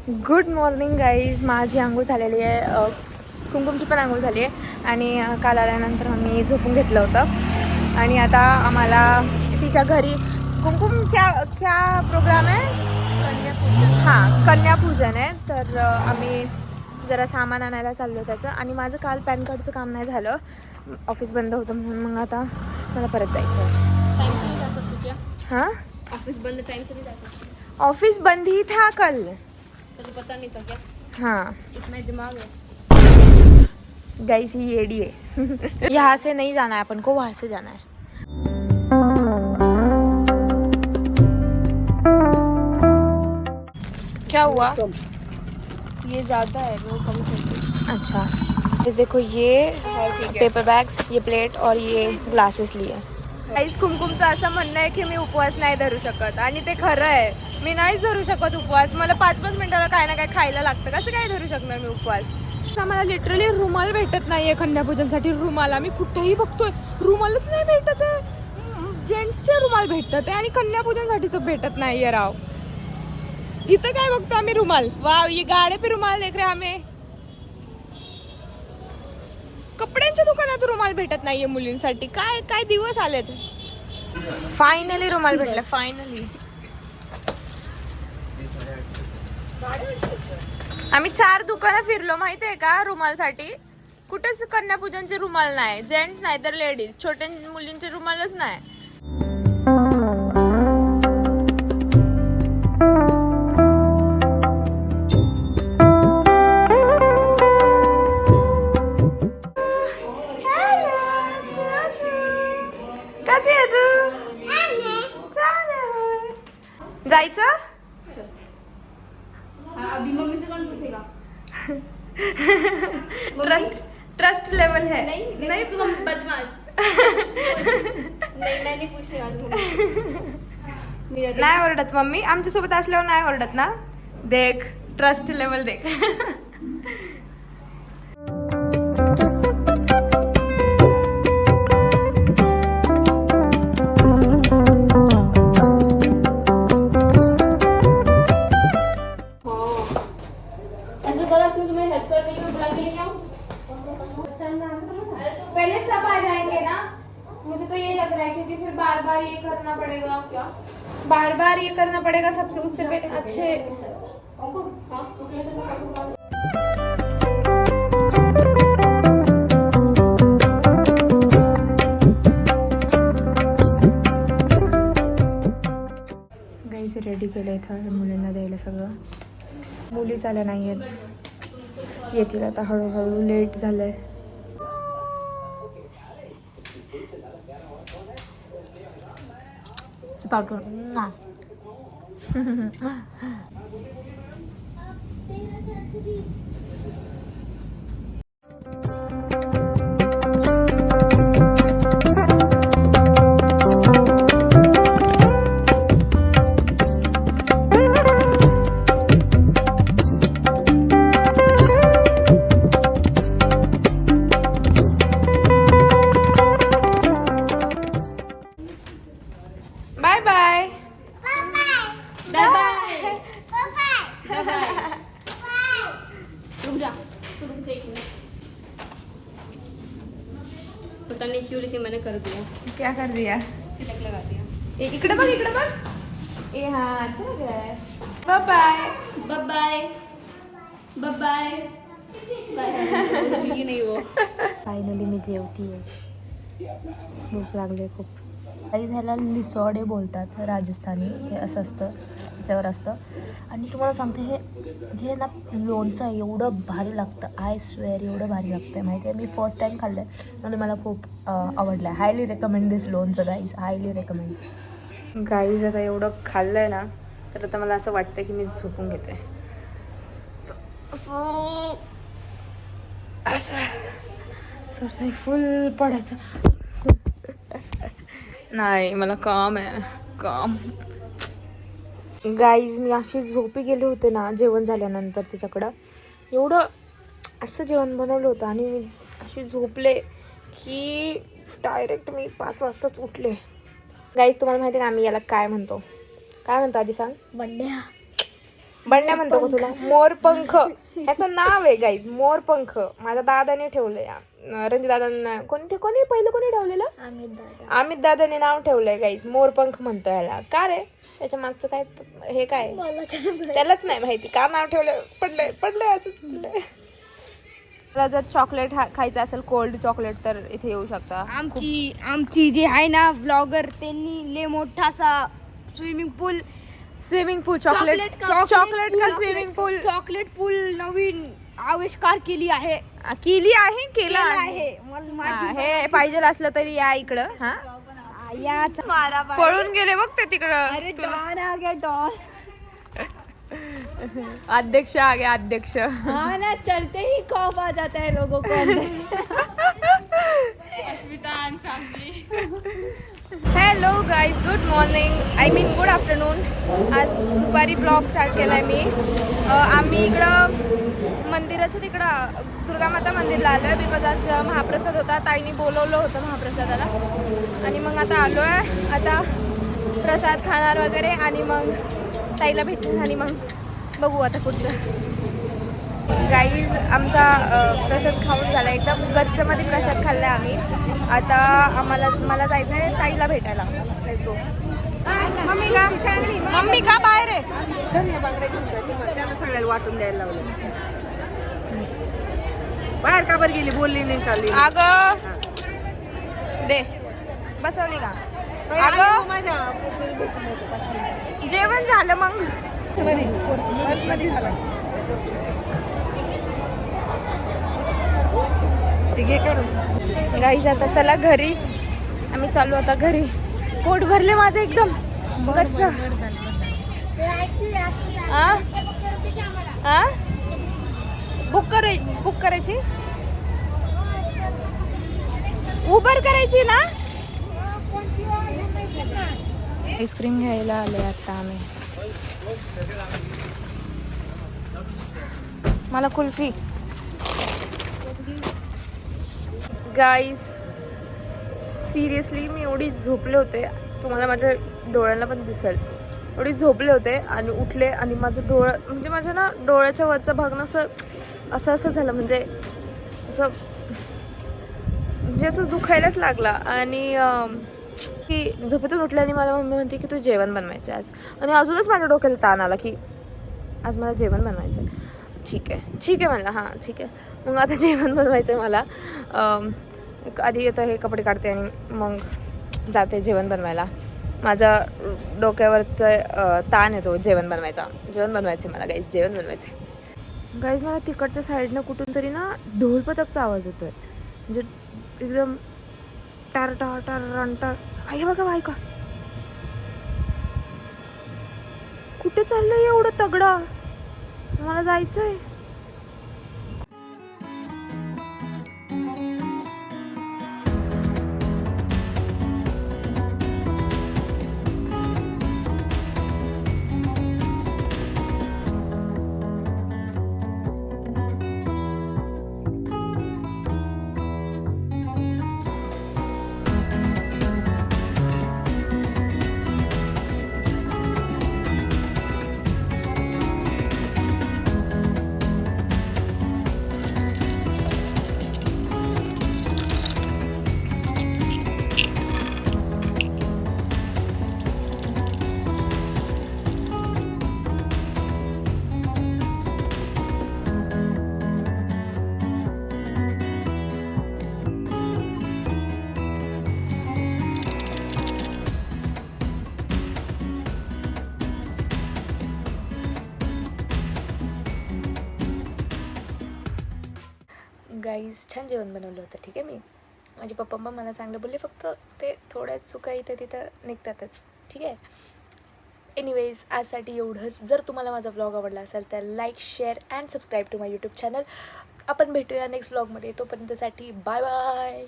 Good morning guys. माझी आंघोळ झालेली आहे, कुमकुमची पण आंघोळ झाली आहे आणि काल आल्यानंतर आम्ही झोपून घेतलं होतं आणि आता आम्हाला तिच्या घरी कुमकुम क्या प्रोग्राम आहे? कन्यापूजन. हां, कन्यापूजन आहे. तर आम्ही जरा सामान आणायला चाललो त्याचं. आणि माझं काल पॅन कार्डचं काम नाही झालं, ऑफिस बंद होतं म्हणून. मग आता मला परत जायचं. टाइम से नहीं जा सकती क्या? हाँ, ऑफिस बंद, टाइम से नहीं जा सकती? ऑफिस बंद ही था कल. तो पता नहीं था क्या? हाँ, इतना ही दिमाग है। गाइस ही एडी है. यहाँ से नहीं जाना है अपन को, वहाँ से जाना है. क्या हुआ? ये ज़्यादा है, वो कम सकते। अच्छा, इस देखो ये पेपर बैग्स, ये प्लेट और ये ग्लासेस लिए. गाइस, कुमकुमचं असं म्हणणं आहे की मी उपवास नाही धरू शकत आणि ते खरं आहे. मी नाहीच धरू शकत उपवास. मला 5-5 मिनिटाला काय ना काय खायला लागतं. कसं काय धरू शकणार मी उपवास? आम्हाला लिटरली रुमाल भेटत नाहीये कन्यापूजनसाठी. रुमाल आम्ही कुठेही बघतोय, रुमालच नाही भेटत आहे. जेंट्सचे रुमाल भेटतात आहे आणि कन्यापूजनसाठीच भेटत नाहीये राव. इथं काय बघतो आम्ही? रुमाल. वाव, ये गाडे पे रुमाल देख रहे आम्ही. कपड्यांच्या दुकानात रुमाल भेटत नाहीये मुलींसाठी. काय काय दिवस आलेत. फायनली रुमाल भेटला, फायनली. आम्ही 4 दुकानं फिरलो माहितीये का रुमालसाठी. कुठेच कन्यापूजनचे रुमाल नाही. जेंट्स नाही तर लेडीज, छोट्या मुलींचे रुमालच नाही. कशी आहे तू? जायचं? अभी मम्मी से कौन पूछेगा? ट्रस्ट लेवल है. नहीं बदमाश। नहीं, मैं नहीं पूछेगा मम्मी। नाही ओरडत मम्मी. आमच्या सोबत असल्यावर नाही ओरडत ना. देख, ट्रस्ट लेवल देख. पहले सब आ जाएंगे ना. मुझे तो ये लग रहा है क्योंकि फिर बार बार ये करना पड़ेगा. क्या बार बार ये करना पड़ेगा सबसे? उससे अच्छे. गाईस रेडी केलं इथं मुलींना द्यायला सगळं. मुली झाल्या नाही आहेत, येतील आता हळूहळू. लेट झालंय. Bye bye. रुक जा, एक मिनट. पता नहीं क्यों लेकिन मैंने कर दिया. क्या कर दिया? तिलक लगा दिया. इकडे बघ, इकडे बघ. ए हाँ, अच्छा लग रहा है. Bye bye. Bye bye bye. नहीं वो. फायनली मी जेवतीये. भूक लागले खूप. काही ह्याला लिसोडे बोलतात राजस्थानी. हे असं असतं, त्याच्यावर असतं. आणि तुम्हाला सांगते, हे ना लोणचं एवढं भारी लागतं. आय स्वेअर, एवढं भारी लागतं माहिती आहे. मी फर्स्ट टाईम खाल्लं आहे आणि मला खूप आवडलं आहे. हायली रेकमेंड दिस लोणचं गाईज, हायली रेकमेंड. गाईज आता एवढं खाल्लं आहे ना, तर आता मला असं वाटतं की मी झोपून घेते. असं असं फुल पडायचं. नाही, मला काम आहे, काम. गाईज मी अशी झोपी गेले होते ना जेवण झाल्यानंतर तिच्याकडं. एवढं असं जेवण बनवलं होतं आणि मी अशी झोपले की डायरेक्ट मी 5 वाजताच उठले. गाईज तुम्हाला माहिती आहे का आम्ही याला काय म्हणतो? काय म्हणतो आधी सांग. बंड्या. बंड्या म्हणतो का तुला? मोरपंख याचं नाव आहे गाईज, मोरपंख. माझ्या दादाने ठेवलंय, रणजित दादांना. कोणी पहिलं ठेवलेलं? अमित दादाने नाव ठेवलंय गाईज, मोरपंख म्हणतो याला. का रे? त्याच्या मागचं काय हे काय त्यालाच नाही माहिती का नाव ठेवलं. पडलंय असंच पडलंय. मला जर चॉकलेट खायचं असेल, कोल्ड चॉकलेट, तर इथे येऊ शकता. आमची जी आहे ना ब्लॉगर, त्यांनी लय मोठासा स्विमिंग पूल चॉकलेट का स्विमिंग पूल? चॉकलेट पूल नवीन आविष्कार केला आहे. हे पाहिजे असलं तरी या इकडं. हा पळून गेले बघ ते तिकडं. अरे डॉन आ गया, डॉन. अध्यक्ष आ गया, अध्यक्ष. हाँ ना, चलते ही खौफ आ जाता है लोगों को अंदर. Hello guys, good morning, I mean good afternoon. आज दुपारी ब्लॉग स्टार्ट केला आहे मी. आम्ही इकडं मंदिराच्या तिकडं दुर्गामाता मंदिरला आलो आहे, बिकॉज आज महाप्रसाद होता. ताईने बोलवलं होतं महाप्रसादाला, आणि मग आता आलो आहे. आता प्रसाद खाणार वगैरे, आणि मग ताईला भेटून, आणि मग बघू आता पुढचं. गाईज, आमचा प्रसाद खाऊन झाला, एकदम गच्चमध्ये प्रसाद खाल्ला आम्ही. आता मला जायचं आहे ताईला भेटायला. Let's go. मम्मी का बाहेर आहे? त्यांना सगळ्याला वाटून द्यायला लावलं. बाहेर का बरं गेली? बोलली नाही, चालली. अगं दे, बसवली का? अगं जेवण झालं मग. गाईज, आता चला घरी. आम्ही चालू आता घरी. पोट भरले माझं एकदम. बुक करायची, उबर करायची ना. आईस्क्रीम घ्यायला आले आता आम्ही. मला कुल्फी. गाईज, सिरियसली मी एवढी झोपले होते, तुम्हाला माझ्या डोळ्यांना पण दिसेल, एवढी झोपले होते आणि उठले, आणि माझं डोळं म्हणजे माझ्या ना डोळ्याच्या वरचा भाग ना असं झालं, म्हणजे असं दुखायलाच लागला. आणि की झोपेतून उठल्याने मला मम्मी म्हणते की तू जेवण बनवायचं आज, आणि अजूनच माझ्या डोक्याला ताण आला की आज मला जेवण बनवायचं आहे. ठीक आहे म्हणलं, हां ठीक आहे. मग आता जेवण बनवायचं आहे मला. आधी आता हे कपडे काढते आणि मग जाते जेवण बनवायला. माझा डोक्यावरचं ताण येतो जेवण बनवायचं मला. गाईज, जेवण बनवायचं आहे. गाईज, मला तिकडच्या साईडनं कुठून तरी ना ढोलपथकचा आवाज येतोय, म्हणजे एकदम टार टार टार रंटार. आहे बघा बायका, कुठे चाललंय एवढं तगडा? मला जायचंय. गाईज, छान जेवण बनवलं होतं. ठीक आहे, माझे पप्पा पण मला चांगलं बोलले, फक्त ते थोड्या चुका इथं तिथं निघतातच. ठीक आहे. एनिवेज, आजसाठी एवढंच. जर तुम्हाला माझा व्लॉग आवडला असेल तर like, share and subscribe to my YouTube channel. आपण भेटूया नेक्स्ट व्लॉगमध्ये. तोपर्यंतसाठी बाय बाय.